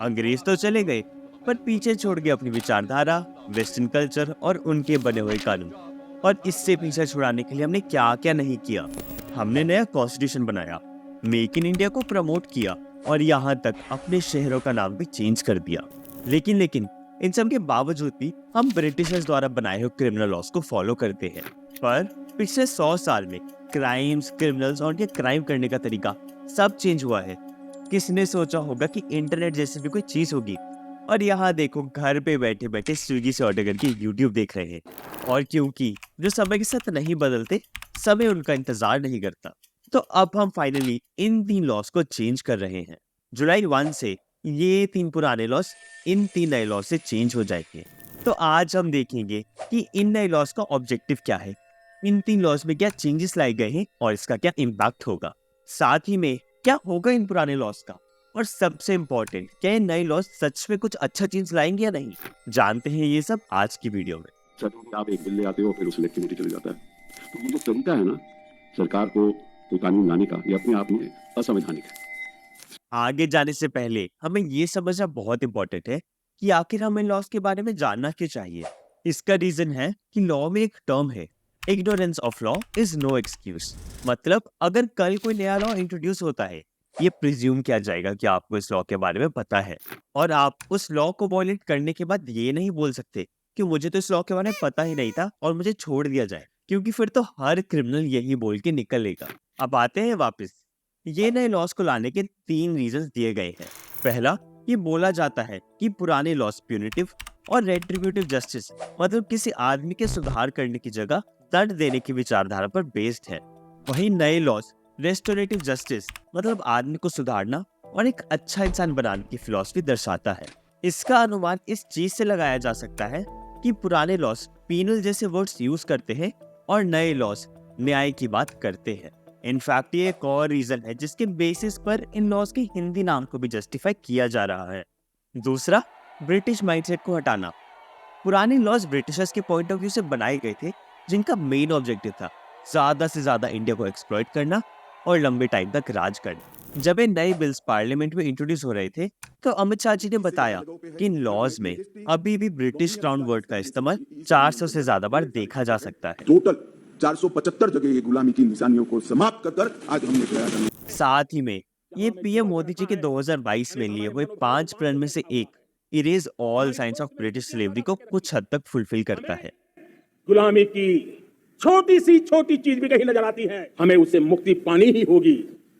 अंग्रेज तो चले गए, पर पीछे छोड़ गए अपनी विचारधारा, वेस्टर्न कल्चर और उनके बने हुए कानून। और इससे पीछे छुड़ाने के लिए हमने क्या क्या नहीं किया। हमने नया कॉन्स्टिट्यूशन बनाया, मेक इन इंडिया को प्रमोट किया, और यहाँ तक अपने शहरों का नाम भी चेंज कर दिया। लेकिन इन सब के बावजूद भी हम ब्रिटिशर्स द्वारा बनाए हुए क्रिमिनल लॉस को फॉलो करते हैं। पर पिछले 100 साल में क्राइम्स, क्रिमिनल्स और ये क्राइम करने का तरीका सब चेंज हुआ है। किसने सोचा होगा कि इंटरनेट जैसी भी कोई चीज होगी, और यहाँ देखो घर पे बैठे बैठे स्विगी से ऑर्डर करके यूट्यूब देख रहे हैं। और क्योंकि जो समय के साथ नहीं बदलते, समय उनका इंतजार नहीं करता, तो अब हम फाइनली इन 3 लॉस को चेंज कर रहे हैं। जुलाई 1 से ये 3 पुराने लॉस इन 3 नए लॉस से चेंज हो जाएंगे। तो आज हम देखेंगे कि इन नए लॉस का ऑब्जेक्टिव क्या है, इन 3 लॉस में क्या चेंजेस लाए गए हैं और इसका क्या इम्पैक्ट होगा। साथ ही में क्या होगा इन पुराने लॉस का, और सबसे इम्पोर्टेंट, क्या ये नए लॉस सच में कुछ अच्छा चेंज लाएंगे या नहीं। जानते हैं ये सब आज की वीडियो में। आप एक बिल ले आते हो, फिर उसे लेके चले जाता है। तो ये जो तरीका है ना सरकार को कोई कानून लाने का, ये अपने आप में असंवैधानिक है। आगे जाने से पहले हमें ये समझना बहुत इंपॉर्टेंट है कि आखिर हमें लॉस के बारे में जानना क्यों चाहिए। इसका रीजन है कि लॉ में एक टर्म है, ignorance of law is no excuse. मतलब अगर कल कोई नया लॉ इंट्रोड्यूस होता है, ये प्रिज्यूम किया जाएगा कि आपको इस लॉ के बारे में पता है, और आप उस लॉ को वॉयलेट करने के बाद ये नहीं बोल सकते कि मुझे तो इस लॉ के बारे में पता ही नहीं था और मुझे छोड़ दिया जाए, क्योंकि फिर तो हर क्रिमिनल यही बोल के निकलेगा। अब आते हैं वापस। ये नए लॉस को लाने के 3 रीजंस दिए गए हैं। पहला, ये बोला जाता है कि पुराने लॉस प्यूनिटिव और रेट्रिब्यूटिव जस्टिस, मतलब किसी आदमी के सुधार करने की जगह दंड देने की विचारधारा पर बेस्ड है। वहीं नए लॉस रेस्टोरेटिव जस्टिस, मतलब आदमी को सुधारना और एक अच्छा इंसान बनाने की फिलॉसफी दर्शाता है। इसका अनुमान इस चीज से लगाया जा सकता है कि पुराने लॉस पीनल जैसे वर्ड्स यूज करते हैं और नए लॉस न्याय की बात करते हैं। इनफैक्ट ये एक और रीजन है जिसके बेसिस पर इन लॉस के हिंदी नाम को भी जस्टिफाई किया जा रहा है। दूसरा, ब्रिटिश माइंडसेट को हटाना। पुराने लॉज ब्रिटिशर्स के पॉइंट ऑफ व्यू से बनाए गए थे, जिनका मेन ऑब्जेक्टिव था ज्यादा से ज्यादा इंडिया को एक्सप्लॉइट करना और लंबे टाइम तक राज करना। जब ये नए बिल्स पार्लियामेंट में इंट्रोड्यूस हो रहे थे, तो अमित शाह जी ने बताया कि इन लॉज में अभी भी ब्रिटिश क्राउन वर्ड का इस्तेमाल 400 से ज्यादा बार देखा जा सकता है। टोटल 475 जगह ये गुलामी की निशानियों को समाप्त कर आज हमने प्रयास। साथ ही में ये पीएम मोदी जी के 2022 में लिए हुए 5 प्रण में से एक, erase all science of British slavery, को कुछ हद तक फुलफिल करता है। गुलामी की छोटी सी छोटी चीज भी कहीं नजर आती है, हमें उससे मुक्ति पानी ही होगी।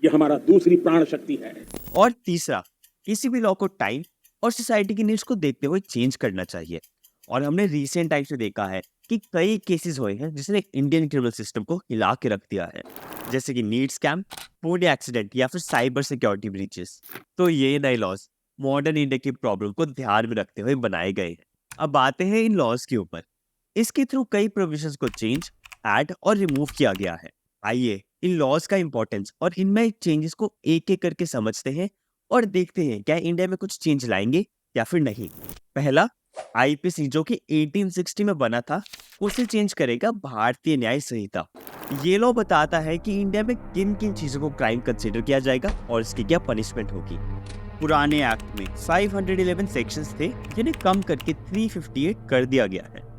ये हमारा दूसरी प्राण शक्ति है। और तीसरा, किसी भी लॉ को टाइम और सोसाइटी की नीड्स को देखते हुए चेंज करना चाहिए। और हमने रिसेंट टाइम से देखा है कि कई केसेस हुए हैं जिसने इंडियन क्रिमिनल सिस्टम को हिला के रख दिया है, जैसे कि नीट स्कैम, पुणे एक्सीडेंट या फिर साइबर सिक्योरिटी ब्रीचेस। तो ये नए लॉज मॉडर्न इंडिया की प्रॉब्लम को ध्यान में रखते हुए बनाए गए हैं। अब आते हैं इन लॉज के ऊपर। इसके थ्रू कई प्रोविजंस को चेंज, ऐड और रिमूव किया गया है। आइए इन लॉज का इंपॉर्टेंस और इनमें चेंजेस को एक एक करके समझते हैं और देखते हैं क्या इंडिया में कुछ चेंज लाएंगे या फिर नहीं। पहला, आईपीसी जो कि 1860 में बना था, उसे चेंज करेगा भारतीय न्याय संहिता। ये लॉ बताता है कि इंडिया में किन किन चीजों को क्राइम कंसीडर किया जाएगा और इसकी क्या पनिशमेंट होगी। पुराने एक्ट में 511 सेक्शंस थे, जिन्हें कम करके 358 कर दिया गया है।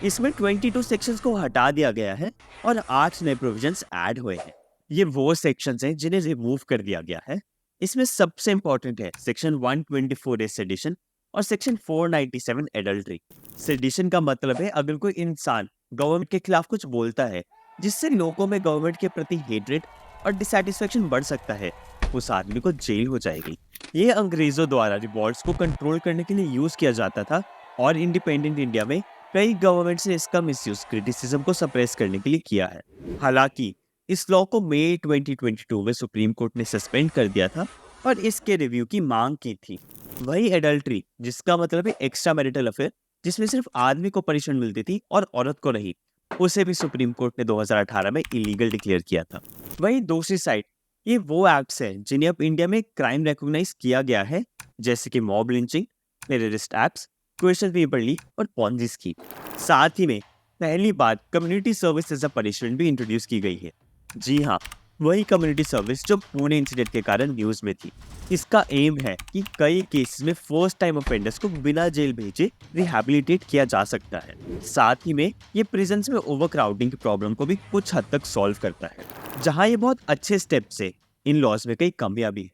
इसमें 22 सेक्शंस को हटा दिया गया है और 8 नए प्रोविजंस ऐड हुए हैं। ये वो सेक्शंस हैं जिन्हें रिमूव कर दिया गया है। इसमें सबसे इंपॉर्टेंट है सेक्शन 124 ए सेडिशन और सेक्शन 497 एडल्ट्री। सेडिशन का मतलब है अगर कोई इंसान गवर्नमेंट के खिलाफ कुछ बोलता है जिससे लोगों में गवर्नमेंट के प्रति हेट्रेड और डिसैटिस्फैक्शन बढ़ सकता है, उस आदमी को जेल हो जाएगी। ये अंग्रेजों द्वारा रिवॉल्ट्स को कंट्रोल करने के लिए यूज किया जाता था, और इंडिपेंडेंट इंडिया में कई गवर्नमेंट्स ने इसका मिसयूज क्रिटिसिज्म को सप्रेस करने के लिए किया है। हालांकि इस लॉ को मई 2022 में सुप्रीम कोर्ट ने सस्पेंड कर दिया था और इसके रिव्यू की मांग की थी। वही एडल्ट्री, जिसका मतलब है एक्स्ट्रा मैरिटल अफेयर, जिसमें सिर्फ आदमी को पनिशमेंट मिलती थी और औरत को नहीं, उसे भी सुप्रीम कोर्ट ने 2018 में इलीगल डिक्लेयर किया था। वहीं दूसरी साइड, ये वो एक्ट्स हैं जिन्हें अब इंडिया में क्राइम रिकॉग्नाइज किया गया है, जैसे कि mob lynching, terrorist acts, question paper leak और पॉन्जी स्कीम। साथ ही में पहली बार community service as a punishment भी इंट्रोड्यूस की गई है। जी हाँ, वही कम्युनिटी सर्विस जो पुणे इंसिडेंट के कारण न्यूज में थी। इसका एम है कि कई केसेस में फर्स्ट टाइम ऑफेंडर्स को बिना जेल भेजे रिहैबिलिटेट किया जा सकता है। साथ ही में ये प्रिजन्स में ओवरक्राउडिंग की प्रॉब्लम को भी कुछ हद तक सॉल्व करता है। जहाँ ये बहुत अच्छे स्टेप से इन लॉज में कई कमियां भी है,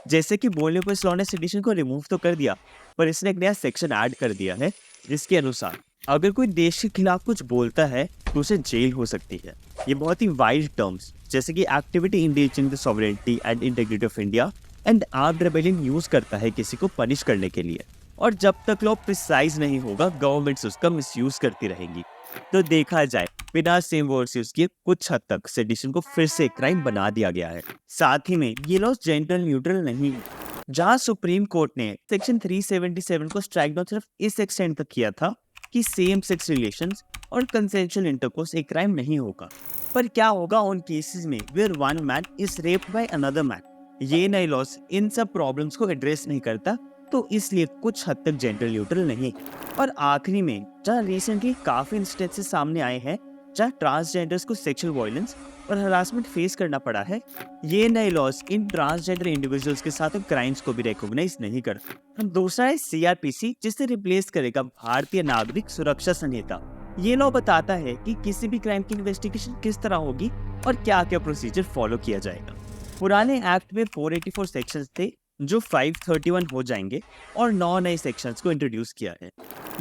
जैसे कि बोलने को इस लॉ ने सेडिशन को रिमूव तो कर दिया, पर इसने एक नया सेक्शन ऐड कर दिया है जिसके अनुसार अगर कोई देश के खिलाफ कुछ बोलता है तो उसे जेल हो सकती है। ये बहुत ही वाइड टर्म्स जैसे कि activity endangering the sovereignty and integrity of India and armed rebellion use करता है किसी को पनिश करने के लिए, और जब तक लॉ प्रिसाइज नहीं होगा गवर्नमेंट्स उसका मिसयूज करती रहेंगी। तो देखा जाए बिना सेम वर्ड्स यूज किए कुछ हद तक सेडिशन को फिर से क्राइम बना दिया गया है। साथ ही में ये लॉ जेंडर न्यूट्रल नहीं है, जहां सुप्रीम कोर्ट ने सेक्शन 377 को स्ट्राइक डाउन सिर्फ इस एक्सटेंट तक किया था कि सेम सेक्स रिलेशंस और कंसेंशुअल इंटरकोर्स एक क्राइम नहीं होगा। पर क्या होगा उन केसेस में where one man is raped by another man? ये नए लॉस इन सब प्रॉब्लम्स को एड्रेस नहीं करता, तो इसलिए कुछ हद तक जेंडर न्यूट्रल नहीं। और आखिरी में जहाँ रिसेंटली काफी इंस्टेंसेस सामने आए हैं जहाँ ट्रांसजेंडर्स को सेक्सुअल वायलेंस और हरासमेंट फेस करना पड़ा है, ये नए लॉस इन ट्रांसजेंडर इंडिविजुअल्स के साथ क्राइम्स को भी रिकॉग्नाइज नहीं करते। दूसरा है सीआरपीसी, जिसे रिप्लेस करेगा भारतीय नागरिक सुरक्षा संहिता। ये लॉ बताता है कि किसी भी क्राइम की इन्वेस्टिगेशन किस तरह होगी और क्या क्या प्रोसीजर फॉलो किया जाएगा। पुराने एक्ट में 484 सेक्शंस थे जो 531 हो जाएंगे और 9 नए सेक्शंस को इंट्रोड्यूस किया है।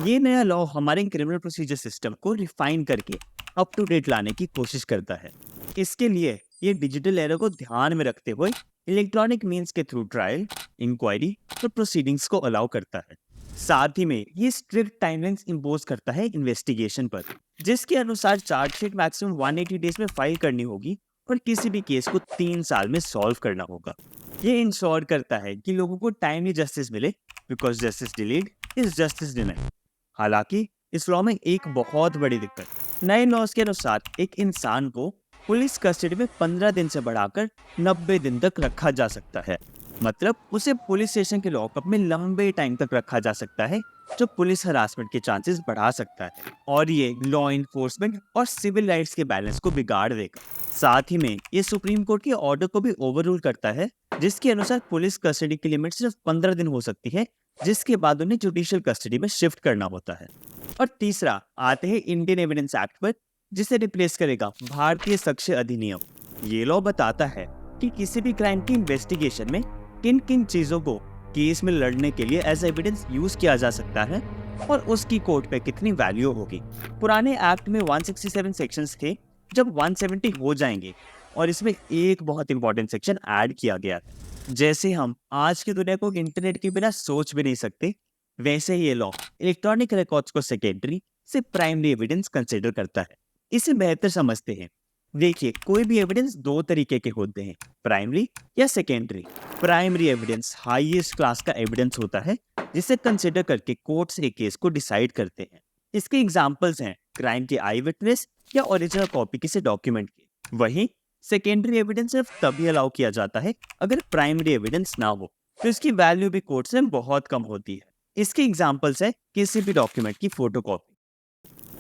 ये नया लॉ हमारे क्रिमिनल प्रोसीजर सिस्टम को रिफाइन करके अप टू डेट लाने की कोशिश करता है। इसके लिए ये डिजिटल एरा को ध्यान में रखते हुए इलेक्ट्रॉनिक मीन्स के थ्रू ट्रायल, इंक्वायरी और प्रोसीडिंग्स को अलाउ करता है। साथ ही में ये स्ट्रिक्ट टाइमलाइंस इम्पोज करता है इन्वेस्टिगेशन पर, जिसके अनुसार चार्जशीट मैक्सिमम 180 डेज में फाइल करनी होगी और किसी भी केस को 3 साल में सॉल्व करना होगा। ये इंश्योर करता है कि लोगों को टाइमली जस्टिस मिले, because justice delayed is justice denied. हालांकि इस लॉ में एक बहुत बड़ी दिक्कत, नए लॉज के अनुसार एक इंसान को पुलिस कस्टडी में 15 दिन से बढ़ाकर 90 दिन तक रखा जा सकता है। मतलब उसे पुलिस स्टेशन के लॉकअप में लंबे टाइम तक रखा जा सकता है, जो पुलिस हरासमेंट के चांसेस बढ़ा सकता है और ये लॉ इन्फोर्समेंट और सिविल राइट्स के बैलेंस को बिगाड़ देगा। साथ ही में ये सुप्रीम कोर्ट के ऑर्डर को भी ओवररूल करता है, जिसके अनुसार पुलिस कस्टडी की लिमिट सिर्फ 15 दिन हो सकती है, जिसके बाद उन्हें जुडिशियल कस्टडी में शिफ्ट करना होता है। और तीसरा आते हैं इंडियन एविडेंस एक्ट पर, जिसे रिप्लेस करेगा भारतीय साक्ष्य अधिनियम। ये लॉ बताता है कि किसी भी क्राइम की इन्वेस्टिगेशन में किन किन चीजों को केस में लड़ने के लिए एज एविडेंस यूज किया जा सकता है और उसकी कोर्ट पे कितनी वैल्यू होगी। पुराने एक्ट में 167 सेक्शंस थे, जब 170 हो जाएंगे और इसमें एक बहुत इंपॉर्टेंट सेक्शन ऐड किया गया है। जैसे हम आज की दुनिया को इंटरनेट के बिना सोच भी नहीं सकते, वैसे ही ये लॉ इलेक्ट्रॉनिक रिकॉर्ड्स को सेकेंडरी से प्राइमरी एविडेंस कंसिडर करता है। इसे बेहतर समझते हैं। देखिए, कोई भी एविडेंस 2 तरीके के होते हैं, प्राइमरी या secondary. Primary evidence highest class का एविडेंस होता है, जिसे कंसिडर करके कोर्ट्स एक केस को डिसाइड करते हैं। इसके एग्जांपल्स हैं क्राइम के आई विटनेस या ओरिजिनल कॉपी किसी डॉक्यूमेंट की। वहीं सेकेंडरी एविडेंस सिर्फ तभी अलाउ किया जाता है अगर प्राइमरी एविडेंस ना हो, तो इसकी वैल्यू भी कोर्ट्स में बहुत कम होती है। इसके एग्जांपल्स है किसी भी डॉक्यूमेंट की फोटोकॉपी।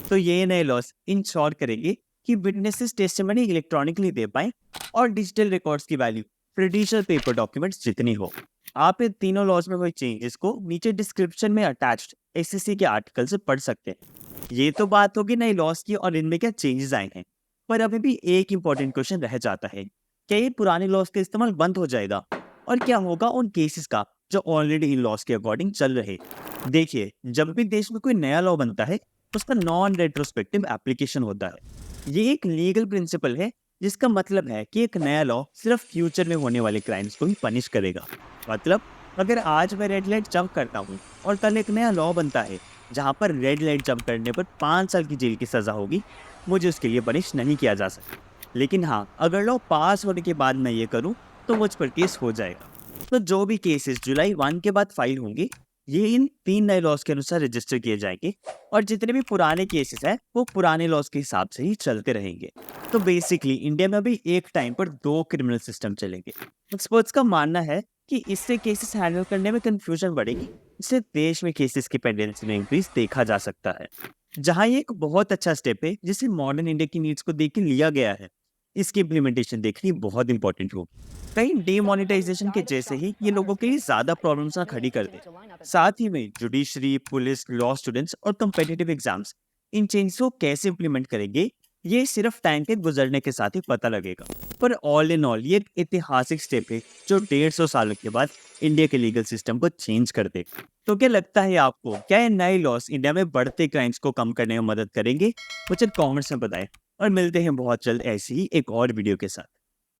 तो ये नए लॉस इंश्योर करेंगे कि विटनेसेस टेस्टिमनी इलेक्ट्रॉनिकली दे पाएं और डिजिटल रिकॉर्ड्स की वैल्यू ट्रेडिशनल पेपर डॉक्यूमेंट्स जितनी हो। आप इन तीनों लॉज में हुए चेंजेस को नीचे डिस्क्रिप्शन में अटैच्ड एससीसी के आर्टिकल से पढ़ सकते हैं। ये तो बात होगी नई लॉस की और इनमें क्या चेंजेस आए हैं, पर अभी भी एक इंपॉर्टेंट क्वेश्चन रह जाता है, क्या ये पुराने लॉस का इस्तेमाल बंद हो जाएगा और क्या होगा उन केसेस का जो ऑलरेडी इन लॉस के अकॉर्डिंग चल रहे। देखिए, जब भी देश में कोई नया लॉ बनता है उसका नॉन रेट्रोस्पेक्टिव एप्लीकेशन होता है। ये एक लीगल प्रिंसिपल है, जिसका मतलब है कि एक नया लॉ सिर्फ फ्यूचर में होने वाले क्राइम्स को ही पनिश करेगा। मतलब अगर आज मैं रेड लाइट जंप करता हूँ और कल एक नया लॉ बनता है जहाँ पर रेड लाइट जंप करने पर 5 साल की जेल की सजा होगी, मुझे उसके लिए पनिश नहीं किया जा सकता। लेकिन हाँ, अगर लॉ पास होने के बाद मैं ये करूँ तो मुझ पर केस हो जाएगा। तो जो भी केसेस जुलाई 1 के बाद फाइल होंगे, ये इन 3 नए लॉस के अनुसार रजिस्टर किए जाएंगे और जितने भी पुराने केसेस हैं वो पुराने लॉस के हिसाब से ही चलते रहेंगे। तो बेसिकली इंडिया में अभी एक टाइम पर 2 क्रिमिनल सिस्टम चलेंगे। एक्सपर्ट्स का मानना है कि इससे केसेस हैंडल करने में कंफ्यूजन बढ़ेगी, इससे देश में केसेस की पेंडेंसी में इंक्रीज देखा जा सकता है। जहाँ ये एक बहुत अच्छा स्टेप है जिसे मॉडर्न इंडिया की नीड्स को देख के लिया गया है। इसकी इम्प्लीमेंटेशन देखनी बहुत इंपॉर्टेंट होगी। कहीं डीमोनेटाइजेशन के जैसे ही ये लोगों के लिए ज्यादा प्रॉब्लम्स ना खड़ी कर दे। साथ ही में जुडिशरी, पुलिस, लॉ स्टूडेंट्स और कम्पिटिटिव एग्जाम्स इन चेंज को कैसे इम्प्लीमेंट करेंगे, ये सिर्फ टाइम के गुजरने के साथ ही पता लगेगा। पर ऑल इन ऑल ये एक ऐतिहासिक स्टेप है जो 150 सालों के बाद इंडिया के लीगल सिस्टम को चेंज कर देगा। तो क्या लगता है आपको, क्या ये नए लॉस इंडिया में बढ़ते क्राइम्स को कम करने में मदद करेंगे? मुझे कमेंट्स में बताएं और मिलते हैं बहुत जल्द ऐसी ही एक और वीडियो के साथ।